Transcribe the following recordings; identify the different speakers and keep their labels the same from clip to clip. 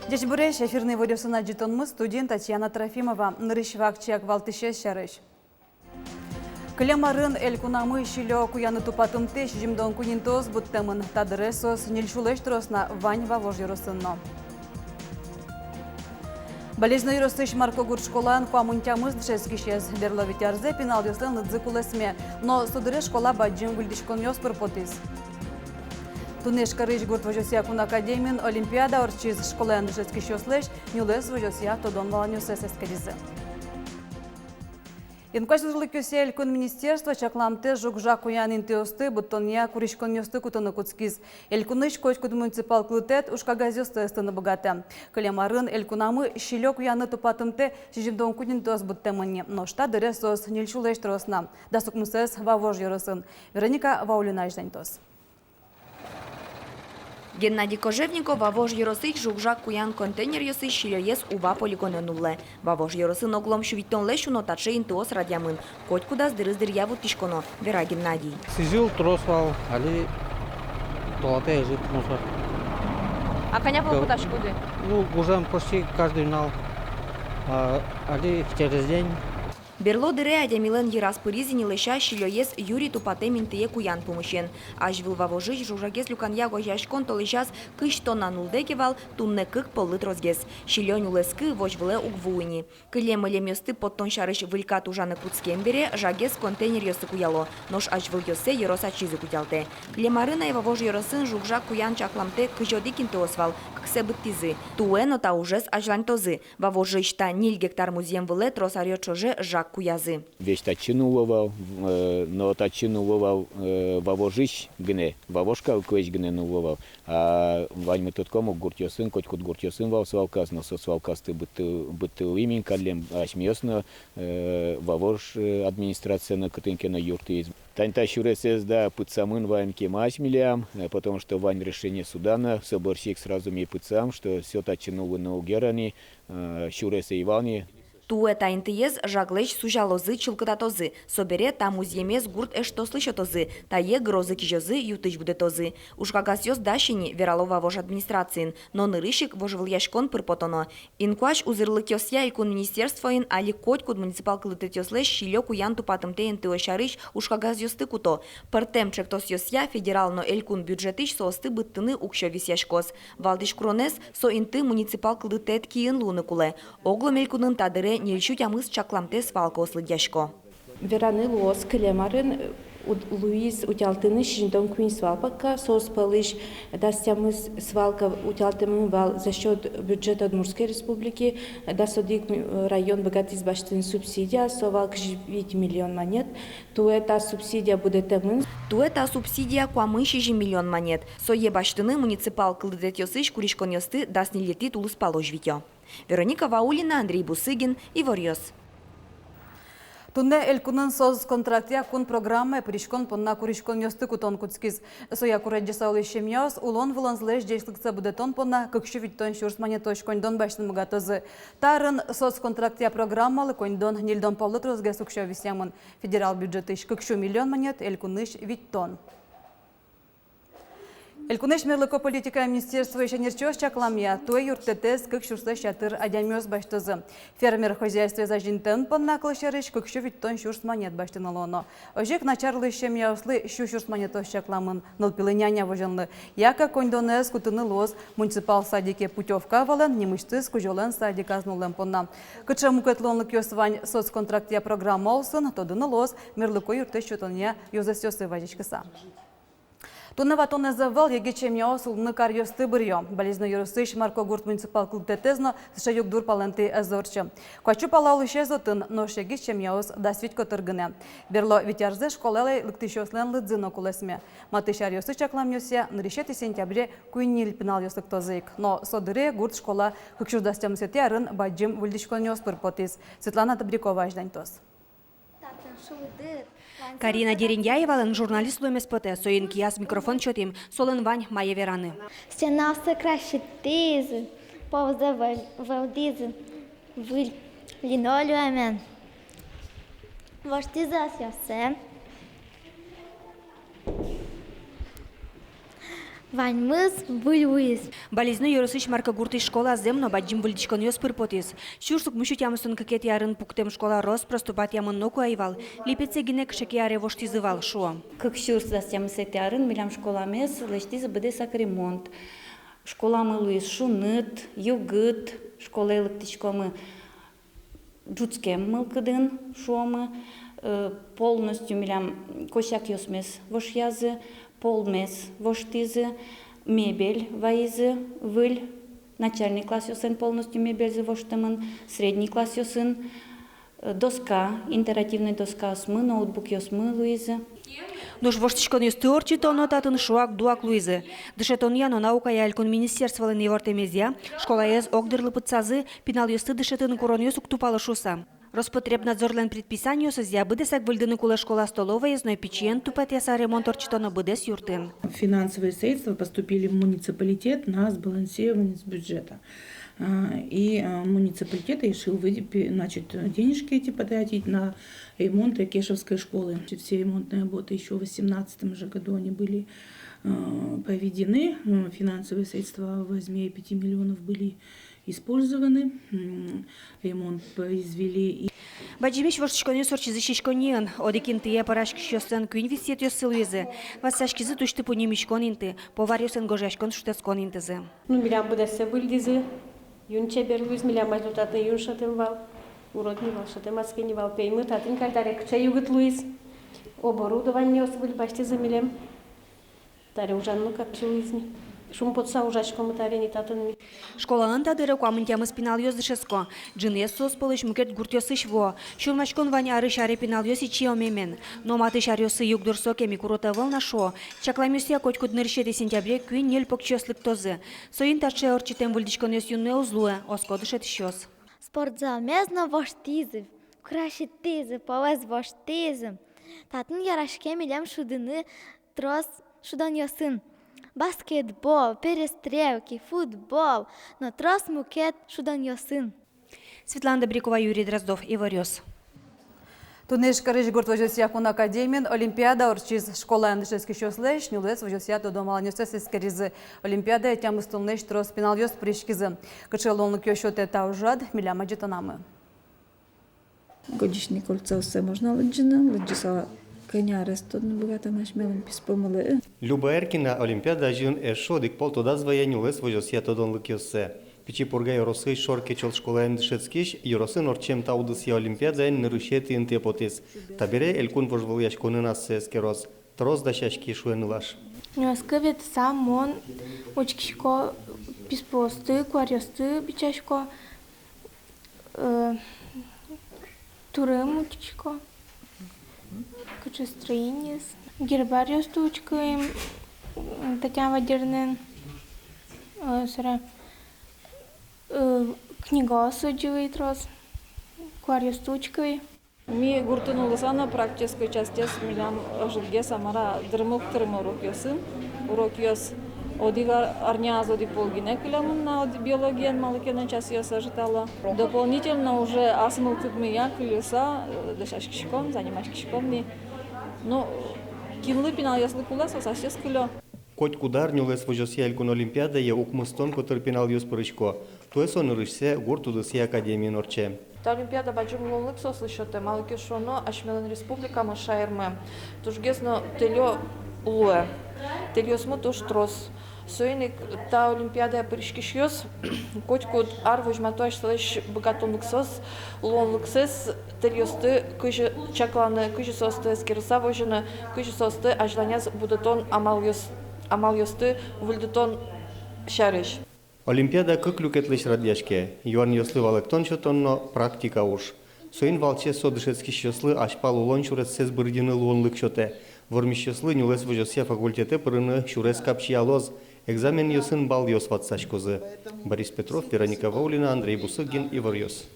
Speaker 1: Дежбуреш эфирный водесына житонмыз студент Татьяна Трофимова. Нырышвак чек валтыше шарыш. Клемарын эл кунамы шилё куяны тупатымте жимдон кунинтоз буттемын тадыресос нельшулештросна вань вавожеросынно. Болезнь ростыш Марко Гуршколан куамунтямыз дшескишез берловитярзе пенал ёслен лыдзыкулесме, но судыры школа баджим гульдишкон ёспыр потис. Тунеш карыш гурт вожосия кун академин олимпиада орчиз школа яндышецки шослеш нюлес вожосия тодон валанюсес эскеризы. Инквасизлы кюсель кун министерство чакламте жукжа куян интеосты буттония куришкон ёсты кутыны куцкиз. Элькуныш кочкуд муниципал клытет ушкагазёсты эстыны богаты. Клемарын элькунамы шилё куяны тупатымте жижимдон кунинтос буттемыни. Ношта дыресос нельшулештросна. Дасукмусес вавож ёросын. Вероника Ваулина ждантос.
Speaker 2: Геннадий Кожевников вавож еросык жукжак куян контейнер ёсы шилёес уба полигоненулле. Вавож еросын оглом шувиттон лешу нотаче интуос радиамын. Коть кудас дырыздыр яву тишконо. Вера Геннадий.
Speaker 3: Сижил, тросвал, али толате жит мусор.
Speaker 2: А коня был куда шкуды?
Speaker 3: Ну, уже почти каждый нал. Али через день.
Speaker 2: Берло дыре адямилен ерас пыризини леша шилёес Юрий тупате минтые куян помощен. Ажвил вавожиш жужагес люканья гожашкон толешас кыш тонна нулдекевал тунне кык полыт розгес. Шилёнь улескы вожвле угвуини. Кылем илем ёсты поттон шарыш вылькат ужаны куцкембере жагес контейнер ёсы куяло. Нош ажвил ёсе ерос ачизы кутялте. Клемарына и вавож еросын жужа куян чакламте кыжодикин теосвал кксе быттизы. Туэно та ужес ажлань тозы. Вавожиш та ниль гектар музеем выле тросарё чоже жак куязы.
Speaker 4: Весь тачинувал, но тачинувал вавожиш гне, вавошка квеч гне нувал. А вань мы тут кому гуртёсын, коть кут гуртёсын вал свалказ, но со свалкасты бытыл имень кадлем, ашмёсно вавож администрация на катынке на юрты. Таньта шуресез да пыцамын вань кемаш милям, потому что вань решение судана, соборщик сразу мне пыцам, что все тачинувы на угерани, шуресе Ивани.
Speaker 2: Туэта интиез жаглеч сужалозы чылкытатозы. Собере та муземез гурт эшто слышатозы. Та е грозы кижозы ютыч будетозы. Ушкагас ёс дащини вералова вож администрациин. Но нырышик вожвыл яшкон пырпотоно. Инкуаш узырлык ёсья икун министерствоин али коть куд муниципал клытет ёслеш шилё куян тупатымте интыо шарыш ушкагас ёсты куто. Пыртем чектос ёсья федерал но элькун бюджетыш соосты быттыны укшо вис яшкос. Валдиш кронес со инты муниципал клытет киин луны куле. Оглом элькунын тадыре нельчуть амыс чакламте свалка ослыдяшко.
Speaker 5: Вераны луос клемарын Луиз утялтыны шижинтон куин свалпака сос палыш дастямыз свалка утялтымын вал за счет бюджета Удмуртской республики дасодик район богатый баштын субсидия совалк 9 миллион монет. Туэта субсидия будет темын.
Speaker 2: Туэта субсидия куамын 6 миллион монет. Сое баштыны муниципал клыдет ёсыш куришкон ёсты даст не летит улус положвитё. Вероника Ваулина, Андрей Бусыгин и Ворьёс.
Speaker 1: Тунне элькунын соз контрактия кун программа пришкон понна куришкон ёсты кутон куцкиз. Соя кураджи саулышем ёс улон выланзлеш дешлыкца будетон понна кыкшу виттон шурс монетош кондон баштын мугатозы. Тарын соз контрактия программалы кондон нильдон полут розге сукшо висямын. Федерал бюджетыш кыкшу миллион монет элькуныш виттон. Элькунеш мерлыко политика министерства еще нерчёс чакламия, той юртетес кык шурса шатыр адямёс баштызы. Фермер хозяйстве зажинтен понна клышарыш кыкшу виттон шурс монет баштыналоно. Ожек начарлы шемья услы шу шурс монетос чакламын, нылпилыняня воженлы. Яка кондонес кутыны лоз муниципал садике путевка вален, немышты скужолен садик азнулен понна. Кыча мукетлонлык ёсвань соцконтрактия программа олсын, тодыны лоз мерлыко юртеш чутония ёзасёсы вазичкаса. Туннава тонне завал егечем яосул ныкар ёсты бырьё. Болезно юрысыш Марко Гурт муниципал клубтетезно сшаюк дур паленты эзорчы. Квачу палау исчезотын, но шегечем яос дасвить котыргыне. Берло витярзе школелей лыктышёслен лыдзыно кулесме. Матышар ёсы чаклам ёсе ныришети сентябре куйнил пинал ёсык тозык. Но содыре Гурт школа хыкшурдастям сетярын баджим вульдишкон ёспыр потис. Светлана Табрикова ждань тос.
Speaker 6: Карина Дерендяевалын журналист луемес поте, соин кияс микрофон чотим, солын вань мае вераны.
Speaker 7: Стена сокращит тизы, повза валдизы, выль линолеумен. Воштизация. Ваньмыз выльвыз.
Speaker 6: Болезно юрысыш марка гурты школа земно баджим выльдичкон ёс пырпотис. Шурсук мушут ямысын какет ярын пуктем школа рос проступат ямын ноку айвал. Липеце гинек шекияре воштизывал шо.
Speaker 8: Как шурс дастям сетярын, милям школамес, лештиз бдесак ремонт. Школамы луис шуныт, югыт, школа электичкомы джуцкем мылкыдын шомы, полностью милям косяк ёсмес вошязы, полмес воштизы, мебель ваизы, выль, начальный класс ёсын полностью мебель воштамын, средний класс ёсын, доска, интерактивная доска осмы, ноутбук ёсмы луизы.
Speaker 6: Нож воштичкон ёс тёрчи тоно татын шуак дуак луизы. Дышетон яно наука ялькон министерстволын евортемезия, школа ез огдырлы пыцазы, пинал ёсты дышетын курон ёс уктупалы шуса. Роспотребнадзорлен предписанию созя быдесак выльдыны кула школа столовая, зной печен тупатеса ремонт орчитона быдес юртын.
Speaker 9: Финансовые средства поступили в муниципалитет на сбалансирование с бюджета. И муниципалитет решил денежки эти потратить на ремонт Кешевской школы. Все ремонтные работы еще в 2018 же году они были проведены. Финансовые средства в размере 5 миллионов были использованы, ремонт произвели.
Speaker 6: Баджимиш воштичкон сорчизы шишконен, одекин тыя парашки шёстен кюнь висет ёсылуезе. Вассашкизы тушты пунемишкон инты, поварёсен гожашкон шутескон интезе.
Speaker 10: Ну, милям бдесе выльдизы, юн чеберлуиз, милям мазлутатны юн шатылвал, уроднивал, шатымаскенивал, пеймы, татын кальдарек чай югыт луиз. Оборудование освыль баштизы милям. Таре ужанну как чилуизни. Шум подса ужашком таре татын.
Speaker 6: Школанын тадыры куамынтямы спинал ёздышеско. Джинес сос полыш мукет гуртёсыш во. Шулмашкон вань ары шаре пинал ёси чиомемен. Но маты шарёсы югдурсо кеми куротавыл на шо. Чакламюсия котькут ныршеде сентябре кюн нель покчёслык тозы. Соин таче орчитем выльдичкон ёс юнне узлуэ, оскодышет щёс.
Speaker 7: Спортзал мезно воштизы, крашитизы, повез воштизы. Татын ярашке милям шудыны трос шудан ёсын. Баскетбол, перестрелки, футбол, но трос мукет шудан ёсын.
Speaker 6: Светлана Добрякова, Юрий Дроздов, Иварёс.
Speaker 1: Тунеш карыш гурт вожосия кун академин, Олимпиада орчиз школа андышески шослеш, нюлес вожосия додомала нёсес эскеризы. Олимпиада этям устулнеш трос пенал ёс пришкизы. Качелонлык ёшоте таужад, миляма джетанамы.
Speaker 11: Годишний кольца все можна лыджина, коня рестон богата машмелом писпомалы.
Speaker 12: Люба Эркина Олимпиада жин эшодик полтода звоянюлес вожосия тодонлык ёссе. Пичи пургай оросы шорке чол школа эндышецкиш, юросын орчем таудысия Олимпиада эн нырышети интепотис. Табере элькун вожвылыяшконы нассе эскероз. Троз дащашки шуэнылаш.
Speaker 13: Нёскавет сам он учкишко писпосты, кварёсты бичашко турым учкишко. Кучестроение. Гербариус тучкаем. Татьяна Вадернен. Книга осудживает раз. Квариус тучкой.
Speaker 14: Ми гуртуну лысана практической части с милям ожидге самара дырмук урок ёсын. Урок ёс одига арняз оди полгине килямын на оди биологиян малыкенен час ёс ожидала. Дополнительно уже асмыл кыдмыя кылыса дышашкишком, занимашкишком. Ну, кинлы пинал ёслы кулас, осасес кылё.
Speaker 12: Коть кудар нюлес вожосия элькун Олимпиада е укмыстон котыр пинал ёс пырышко. Туэсон ырышсе гуртудыси академии норче.
Speaker 15: Та Олимпиада баджим лолык сослышоте, малыки шоно, ашмелен республика мышайрме. Тужгесно телё луэ. Телёсму туш трос. Соиник та Олимпиада пришкишёс, коть куд ар вожматуаш слэш богатонлыксос, лонлыксес, телёсты, кыжы чакланы, кыжы состы, скирса вожыны, кыжы состы, ажланяз будетон амал ёсты, вульдетон шарыш.
Speaker 12: Олимпиада кыклюкетлыш радяшке, юан ёслы валыктон чотонно практика уж. Соин валче содышецки шёслы ашпал улон чурец сез бырдины луонлык чоте. Вормиш ёслы нюлес вожосия факультете пырыны шурес капчиалоз. Экзамен ёсын бал ёс ватсашкозы. Борис Петров, Вероника Ваулина, Андрей Бусыгин, Иварёс.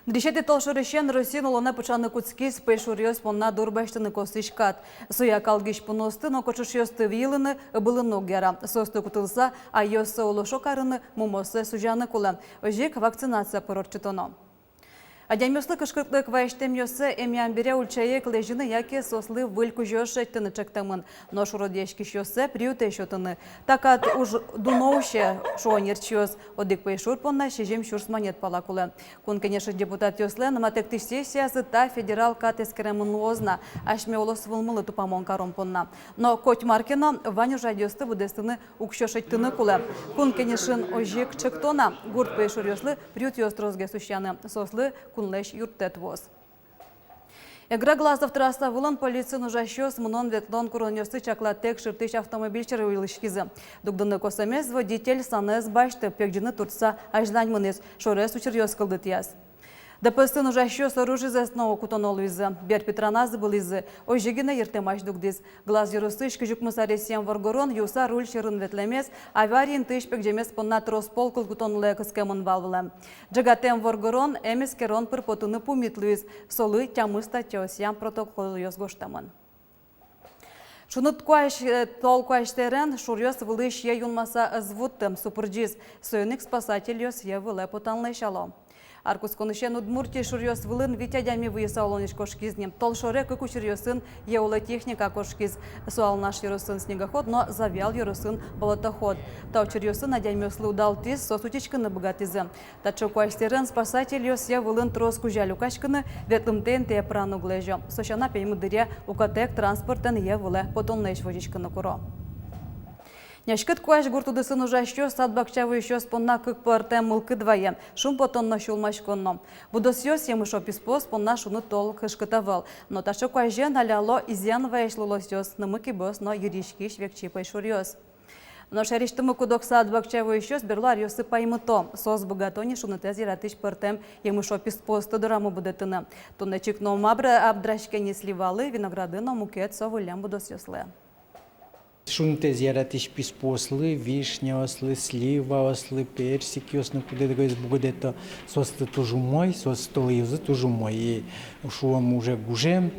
Speaker 1: Дрішети толшорещен Росін олона почаны куцкіс пейшурьос понна дурбаштыны косышкат. Суя калгиш пуносты, но кочушьосты вилыны былы ногера. Состы кутылса, а йосы олошо карыны мумосы сужаны кулы. Ожик вакцинация порорчытоно. Адямёслы кышкыртлык вайштем йосы эмян бере ульчае клежины яке сослы выльку жёшы тыны чектамын. Но шуродешки йосы приюте шотыны. Такат уж дуноуще шуанерчёс. Одик пейшур понна шежем шурс монет палакулы. Кун, конечно, депутат йослы наматектиш сессиясы та федерал катескеремын лозна. Ашме олос вылмылы тупамон каром понна. Но коть маркина ваню жадёсты будестыны укшёшет тыны кулы. Кун, конечно, ожик чектона. Гурт пейшур йослы приют йострозге сущаны. Сослы кунлеш юртет воз. Эгра глазов трасса вулан полиция нужащёс мнон ветлон куронёсы чаклатек шыртыш автомобильчер уйлышкизы. Дугдыны косамез водитель санез башты пекджины турца ажлань мынез шорес учерёс кылдыт яз. ДПС нужащёс оружие за основу кутонолу изы. Бер Петраназы был изы. Ожегина ертемаш дугдиз. Глаз юрусыш кыжук мусаресиям варгорон юса руль шырын ветлемес, аварийн тыш пекджемес понна троспол кутонлы кыскемын валвылы. Джагатем варгорон эмес керон пыр потуны пумитлуиз. Солы тямыста теосиям протокол ёс гоштамын. Шунут толкуаштерен шурьёс вылыш е юнмаса звуттым супырджиз. Сойник спасатель ёс е выле потанлы шало. Аркус конышен Удмуртии шурьёс вылын витядями выеса олониш кошкизнем. Толшоре кыку шурьёсын еула техника кошкиз. Суал наш юрусын снегоход, но завял юрусын болотоход. Тау шурьёсын адямёслы удал тиз сосутичканы богатизы. Тачокуаштерен спасатель ёс е вылын троску жалюкашканы ветлымтен те прану глежо. Сошана пеймы дыре укатек транспортен е выле потонныш водичканы куро. Няшкыт куаш гуртудысын ужащё садбакчавы ещё спонна кык пуартем мылкы двое. Шум потонно шулмаш конно. Будосьёс емышо писпос понна шуны тол кышкытавал. Но ташо куажен аляло изян ваешлулосьёс нымыки бос, но юришки швекчи пайшурьёс. Но шариштымы кудок садбакчавы ещё сберлар ёсы паймыто. Сос богатони шуны тез яратыш пуартем емышо писпос тодорамы будетыны. Тунечик но мабра абдрашке не сливалы винограды но мукет совулям будосьёслы.
Speaker 16: Шунте зяратиш писпослы, вишня ослы, слива ослы, персики ослы, куда такое будет сослы тоже мой, сослы юзы тоже мой. И шуам уже гужем,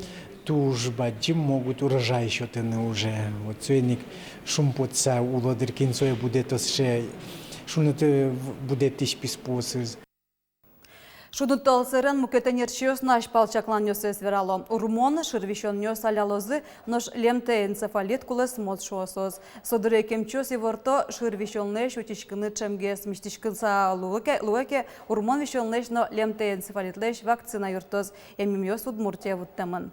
Speaker 16: туж бадим могут урожай еще тыны уже. Вот ценник шумпотца улодыркин соя будет осше, шунте будет тиш писпосы.
Speaker 1: Шудут толсырын мукетенерчиос наш палчаклан нёсес верало. Урмон шырвищон нёс алялозы, нож лемте энцефалит кулес мод шуосоз. Содыре кемчос и ворто шырвищон леш утичкыны чемгес мистичкынса луэке урмон вищон леш, но лемте энцефалит леш вакцина юртоз. Эмимьос Удмуртия вуттемын.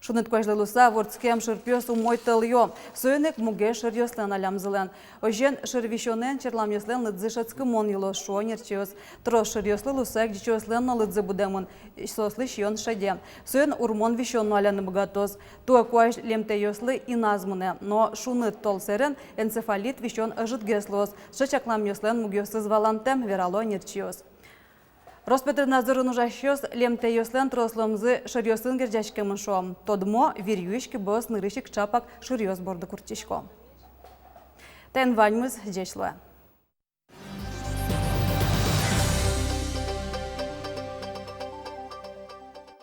Speaker 1: Шунет куажлылуса ворцкем шырпёс умой тыльё. Сойнек муге шырьёслен алямзылен. Ожен шырвищонен черламьёслен лыдзышецкы мон ело шуонерчиос. Трош шырьёслы лусак дичёслен на лыдзы будемын. Сослы шьон шаде. Сойн урмон вищон аляны богатоз. Туа куаж лемте ёслы и назмыне. Но шунет толсерен энцефалит вищон ажытгеслос. Шачакламьёслен мугёсыз валантем верало нерчиос. Роспотребнадзорын ужащёс лемте ёслен трослымзы шырьёсын гердячкемын шо. Тодмо вирюшки бос нырышик чапак шырьёс борды куртичко. Тен ваньмыз жешлы.